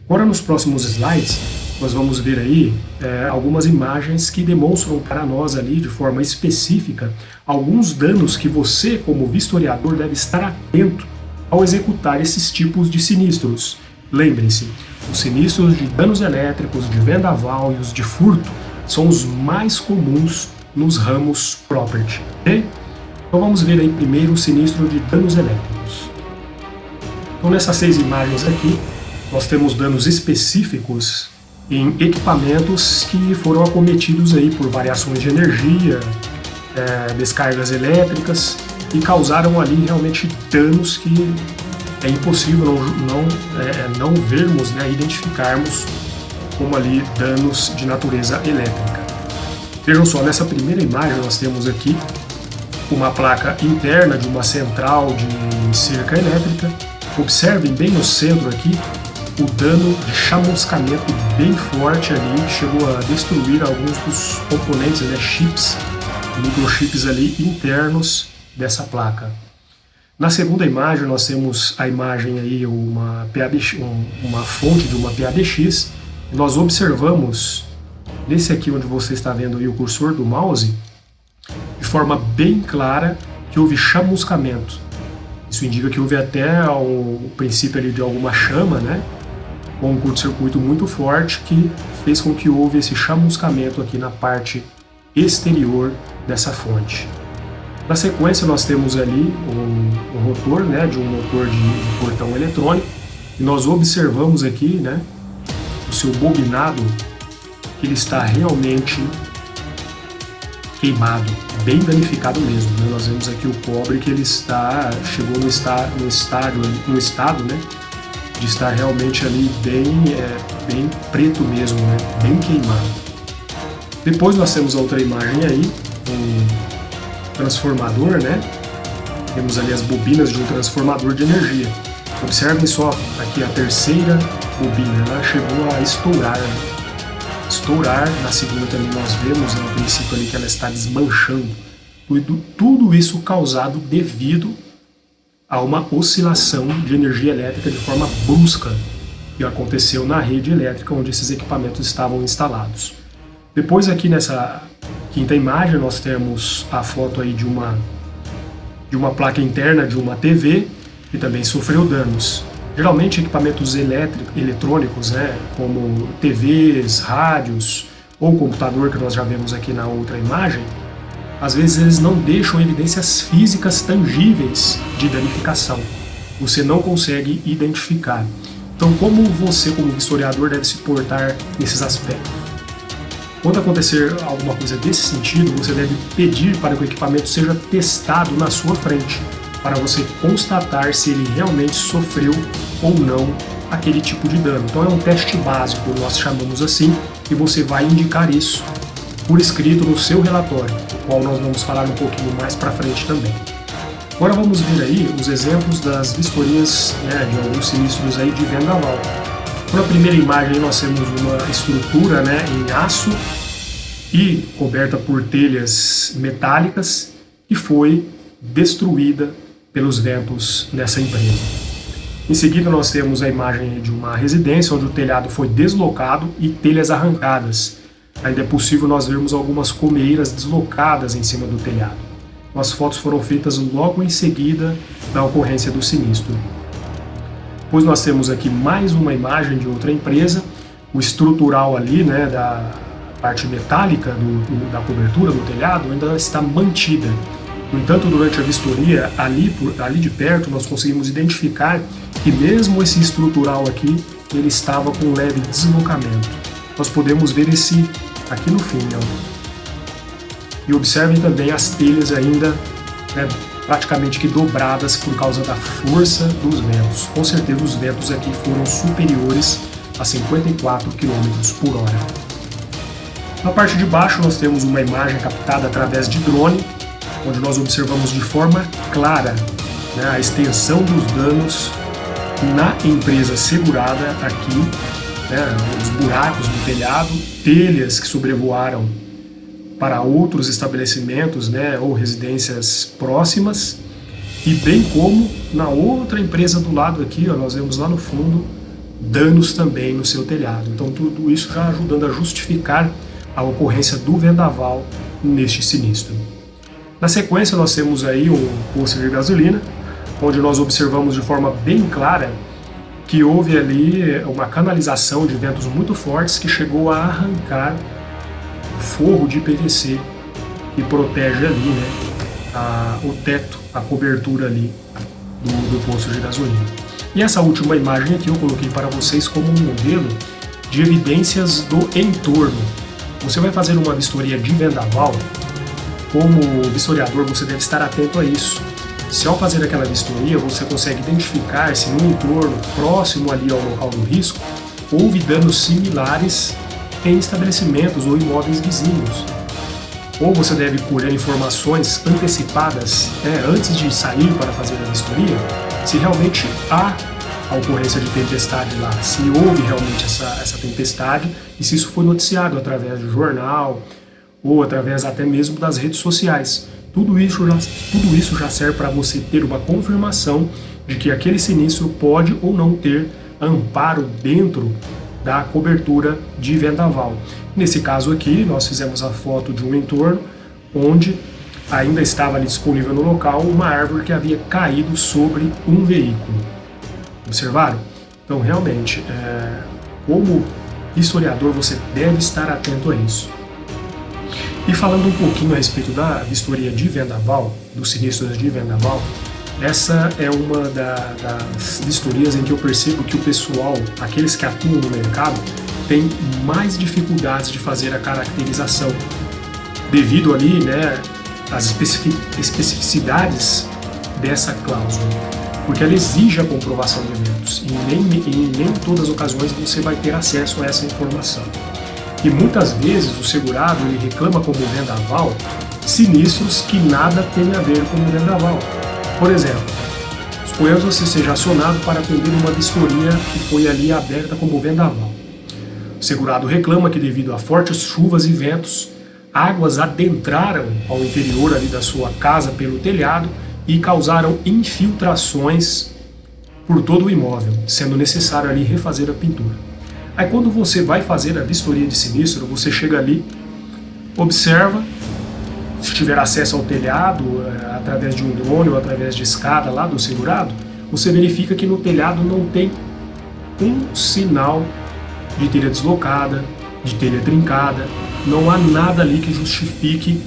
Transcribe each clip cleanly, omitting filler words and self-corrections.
Agora, nos próximos slides, nós vamos ver aí algumas imagens que demonstram para nós ali, de forma específica, alguns danos que você, como vistoriador, deve estar atento ao executar esses tipos de sinistros. Lembrem-se, os sinistros de danos elétricos, de vendaval e os de furto são os mais comuns nos ramos property, ok? Então vamos ver aí primeiro o sinistro de danos elétricos. Então nessas 6 imagens aqui, nós temos danos específicos em equipamentos que foram acometidos aí por variações de energia, descargas elétricas e causaram ali realmente danos que é impossível não vermos, identificarmos como ali danos de natureza elétrica. Vejam só, nessa primeira imagem nós temos aqui uma placa interna de uma central de cerca elétrica. Observem bem no centro aqui o dano de chamuscamento bem forte ali, que chegou a destruir alguns dos componentes, chips, microchips ali internos dessa placa. Na segunda imagem nós temos a imagem aí, uma fonte de uma PABX, e nós observamos, nesse aqui onde você está vendo aí o cursor do mouse, de forma bem clara que houve chamuscamento. Isso indica que houve até o princípio ali de alguma chama, com um curto-circuito muito forte que fez com que houve esse chamuscamento aqui na parte exterior dessa fonte. Na sequência nós temos ali um rotor, de um motor de portão eletrônico, e nós observamos aqui, o seu bobinado, que ele está realmente queimado, bem danificado mesmo. Nós vemos aqui o cobre que ele chegou no estado de estar realmente ali bem preto mesmo, bem queimado. Depois nós temos a outra imagem aí, um transformador, temos ali as bobinas de um transformador de energia. Observem só aqui a terceira bobina, ela chegou a estourar. Na segunda também nós vemos no princípio ali que ela está desmanchando. Tudo isso causado devido a uma oscilação de energia elétrica de forma brusca que aconteceu na rede elétrica onde esses equipamentos estavam instalados. Depois aqui nessa quinta imagem nós temos a foto aí de uma placa interna de uma TV que também sofreu danos. Geralmente equipamentos eletrônicos, como TVs, rádios ou computador, que nós já vemos aqui na outra imagem, às vezes eles não deixam evidências físicas tangíveis de danificação. Você não consegue identificar. Então, como você, como vistoriador, deve se portar nesses aspectos? Quando acontecer alguma coisa desse sentido, você deve pedir para que o equipamento seja testado na sua frente, para você constatar se ele realmente sofreu ou não aquele tipo de dano. Então é um teste básico, nós chamamos assim, e você vai indicar isso por escrito no seu relatório, o qual nós vamos falar um pouquinho mais para frente também. Agora vamos ver aí os exemplos das vistorias de alguns sinistros aí de vendaval. Na primeira imagem nós temos uma estrutura em aço e coberta por telhas metálicas que foi destruída pelos ventos nessa empresa. Em seguida nós temos a imagem de uma residência onde o telhado foi deslocado e telhas arrancadas. Ainda é possível nós vermos algumas colmeiras deslocadas em cima do telhado. As fotos foram feitas logo em seguida da ocorrência do sinistro. Depois nós temos aqui mais uma imagem de outra empresa, o estrutural ali, da parte metálica da cobertura do telhado ainda está mantida. No entanto, durante a vistoria, ali de perto, nós conseguimos identificar que mesmo esse estrutural aqui, ele estava com um leve deslocamento. Nós podemos ver esse aqui no fim. E observem também as telhas ainda praticamente que dobradas por causa da força dos ventos. Com certeza os ventos aqui foram superiores a 54 km por hora. Na parte de baixo nós temos uma imagem captada através de drone, onde nós observamos de forma clara a extensão dos danos na empresa segurada aqui, os buracos no telhado, telhas que sobrevoaram para outros estabelecimentos, ou residências próximas, e bem como na outra empresa do lado aqui, nós vemos lá no fundo danos também no seu telhado. Então tudo isso já ajudando a justificar a ocorrência do vendaval neste sinistro. Na sequência nós temos aí um poço de gasolina, onde nós observamos de forma bem clara que houve ali uma canalização de ventos muito fortes que chegou a arrancar o forro de PVC que protege ali, né, o teto, a cobertura ali do poço de gasolina. E essa última imagem aqui eu coloquei para vocês como um modelo de evidências do entorno. Você vai fazer uma vistoria de vendaval, como vistoriador você deve estar atento a isso. Se ao fazer aquela vistoria você consegue identificar se no entorno próximo ali ao local do risco houve danos similares em estabelecimentos ou imóveis vizinhos. Ou você deve colher informações antecipadas, antes de sair para fazer a vistoria, se realmente há a ocorrência de tempestade lá, se houve realmente essa tempestade e se isso foi noticiado através do jornal ou através até mesmo das redes sociais. Tudo isso já serve para você ter uma confirmação de que aquele sinistro pode ou não ter amparo dentro da cobertura de vendaval. Nesse caso aqui, nós fizemos a foto de um entorno onde ainda estava ali disponível no local uma árvore que havia caído sobre um veículo. Observaram? Então, realmente, como historiador, você deve estar atento a isso. E falando um pouquinho a respeito da vistoria de vendaval, dos sinistros de vendaval, essa é uma das vistorias em que eu percebo que o pessoal, aqueles que atuam no mercado, tem mais dificuldades de fazer a caracterização, devido ali, né, às especificidades dessa cláusula, porque ela exige a comprovação de eventos e em nem todas as ocasiões você vai ter acesso a essa informação. E muitas vezes o segurado ele reclama como vendaval sinistros que nada tem a ver com o vendaval. Por exemplo, suponhamos você seja acionado para atender uma vistoria que foi ali aberta como vendaval. O segurado reclama que devido a fortes chuvas e ventos, águas adentraram ao interior ali da sua casa pelo telhado e causaram infiltrações por todo o imóvel, sendo necessário ali refazer a pintura. Aí quando você vai fazer a vistoria de sinistro, você chega ali, observa, se tiver acesso ao telhado, através de um drone ou através de escada lá do segurado, você verifica que no telhado não tem um sinal de telha deslocada, de telha trincada, não há nada ali que justifique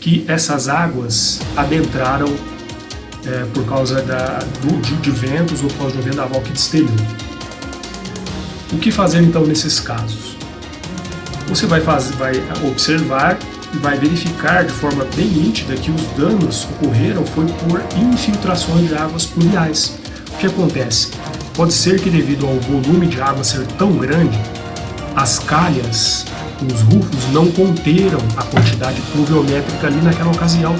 que essas águas adentraram por causa de ventos ou por causa de um vendaval que destelhou. O que fazer então nesses casos? Você vai observar e vai verificar de forma bem nítida que os danos ocorreram foi por infiltrações de águas pluviais. O que acontece? Pode ser que devido ao volume de água ser tão grande, as calhas, os rufos não conteram a quantidade pluviométrica ali naquela ocasião,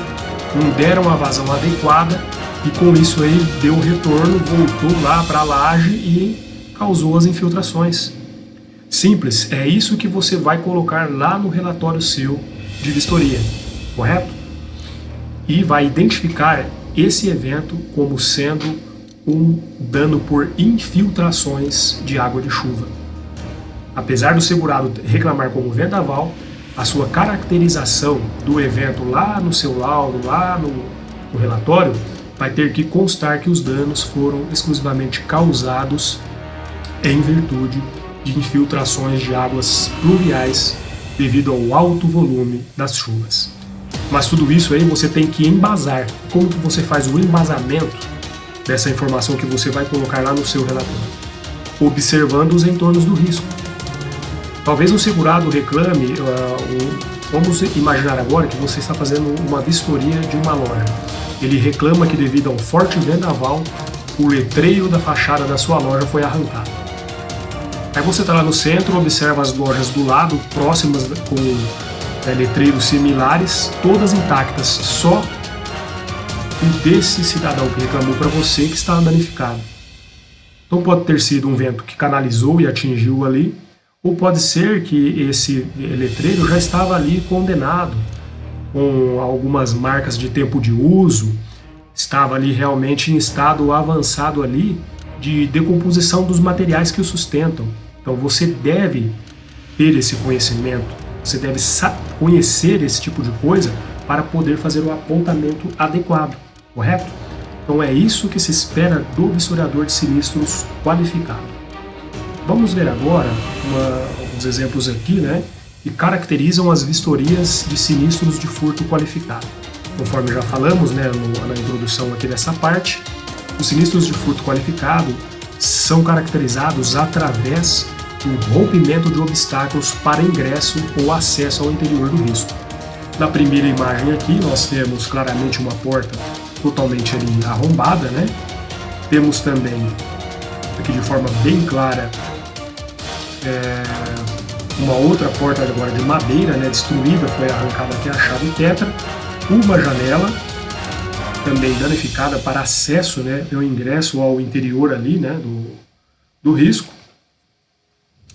não deram a vazão adequada e com isso aí deu o retorno, voltou lá para a laje e causou as infiltrações. Simples, é isso que você vai colocar lá no relatório seu de vistoria, correto? E vai identificar esse evento como sendo um dano por infiltrações de água de chuva. Apesar do segurado reclamar como vendaval, a sua caracterização do evento lá no seu laudo, lá no relatório, vai ter que constar que os danos foram exclusivamente causados em virtude de infiltrações de águas pluviais devido ao alto volume das chuvas. Mas tudo isso aí você tem que embasar. Como que você faz o embasamento dessa informação que você vai colocar lá no seu relatório? Observando os entornos do risco. Talvez o segurado reclame, vamos imaginar agora que você está fazendo uma vistoria de uma loja. Ele reclama que devido a um forte vendaval, o letreiro da fachada da sua loja foi arrancado. Aí você está lá no centro, observa as lojas do lado, próximas, com letreiros similares, todas intactas, só o desse cidadão que reclamou para você que está danificado. Então pode ter sido um vento que canalizou e atingiu ali, ou pode ser que esse letreiro já estava ali condenado, com algumas marcas de tempo de uso, estava ali realmente em estado avançado ali, de decomposição dos materiais que o sustentam. Então você deve ter esse conhecimento, você deve conhecer esse tipo de coisa para poder fazer o apontamento adequado, correto? Então é isso que se espera do vistoriador de sinistros qualificado. Vamos ver agora alguns exemplos aqui, né, que caracterizam as vistorias de sinistros de furto qualificado. Conforme já falamos, né, na introdução aqui dessa parte, os sinistros de furto qualificado são caracterizados através do rompimento de obstáculos para ingresso ou acesso ao interior do risco. Na primeira imagem aqui nós temos claramente uma porta totalmente ali arrombada, né? Temos também aqui de forma bem clara uma outra porta agora de madeira, né, destruída, foi arrancada aqui a chave tetra, uma janela também danificada para acesso, né, o ingresso ao interior ali, né, do risco.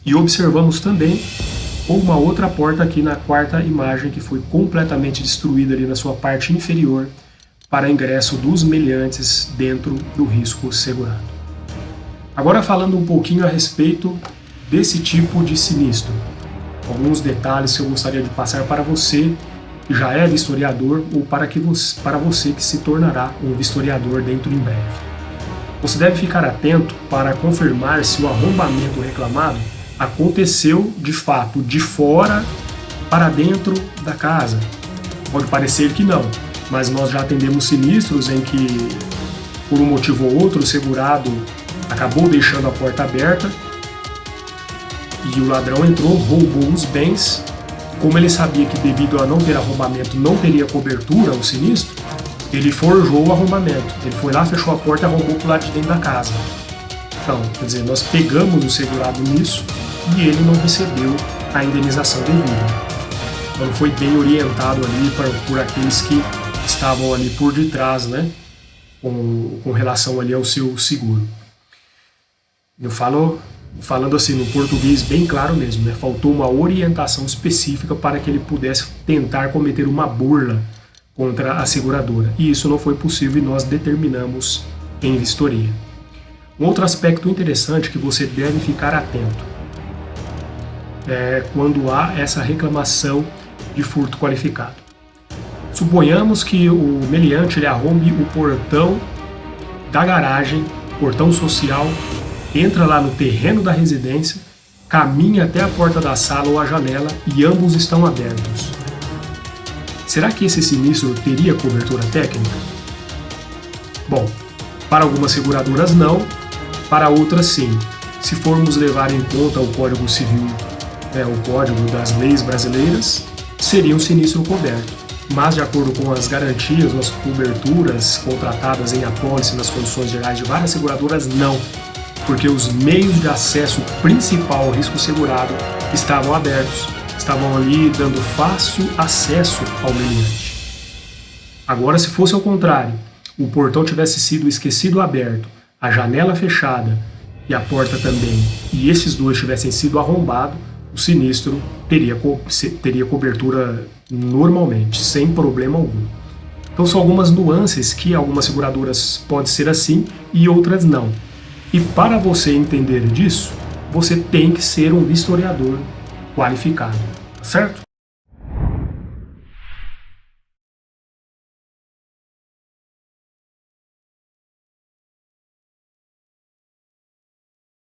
E observamos também uma outra porta aqui na quarta imagem que foi completamente destruída ali na sua parte inferior para ingresso dos meliantes dentro do risco segurado. Agora falando um pouquinho a respeito desse tipo de sinistro. Alguns detalhes que eu gostaria de passar para você que já é vistoriador ou para você que se tornará um vistoriador dentro em breve. Você deve ficar atento para confirmar se o arrombamento reclamado aconteceu de fato de fora para dentro da casa. Pode parecer que não, mas nós já atendemos sinistros em que, por um motivo ou outro, o segurado acabou deixando a porta aberta e o ladrão entrou, roubou os bens. Como ele sabia que devido a não ter arrombamento não teria cobertura o sinistro, ele forjou o arrombamento. Ele foi lá, fechou a porta e arrombou para o lado de dentro da casa. Então, quer dizer, nós pegamos o segurado nisso e ele não recebeu a indenização devida. Então foi bem orientado ali por aqueles que estavam ali por detrás, né, com relação ali ao seu seguro. Eu falando assim no português bem claro mesmo, né, faltou uma orientação específica para que ele pudesse tentar cometer uma burla contra a seguradora. E isso não foi possível e nós determinamos em vistoria. Um outro aspecto interessante que você deve ficar atento é quando há essa reclamação de furto qualificado. Suponhamos que o meliante ele arrombe o portão da garagem, portão social, entra lá no terreno da residência, caminha até a porta da sala ou a janela e ambos estão abertos. Será que esse sinistro teria cobertura técnica? Bom, para algumas seguradoras não, para outras sim. Se formos levar em conta o Código Civil, o Código das Leis Brasileiras, seria um sinistro coberto. Mas, de acordo com as garantias, as coberturas contratadas em apólice nas condições gerais de várias seguradoras, não. Porque os meios de acesso principal ao risco segurado estavam abertos, estavam ali dando fácil acesso ao meliante. Agora, se fosse ao contrário, o portão tivesse sido esquecido aberto, a janela fechada e a porta também, e esses dois tivessem sido arrombados, o sinistro teria cobertura normalmente, sem problema algum. Então são algumas nuances que algumas seguradoras pode ser assim e outras não. E para você entender disso, você tem que ser um vistoriador qualificado, certo?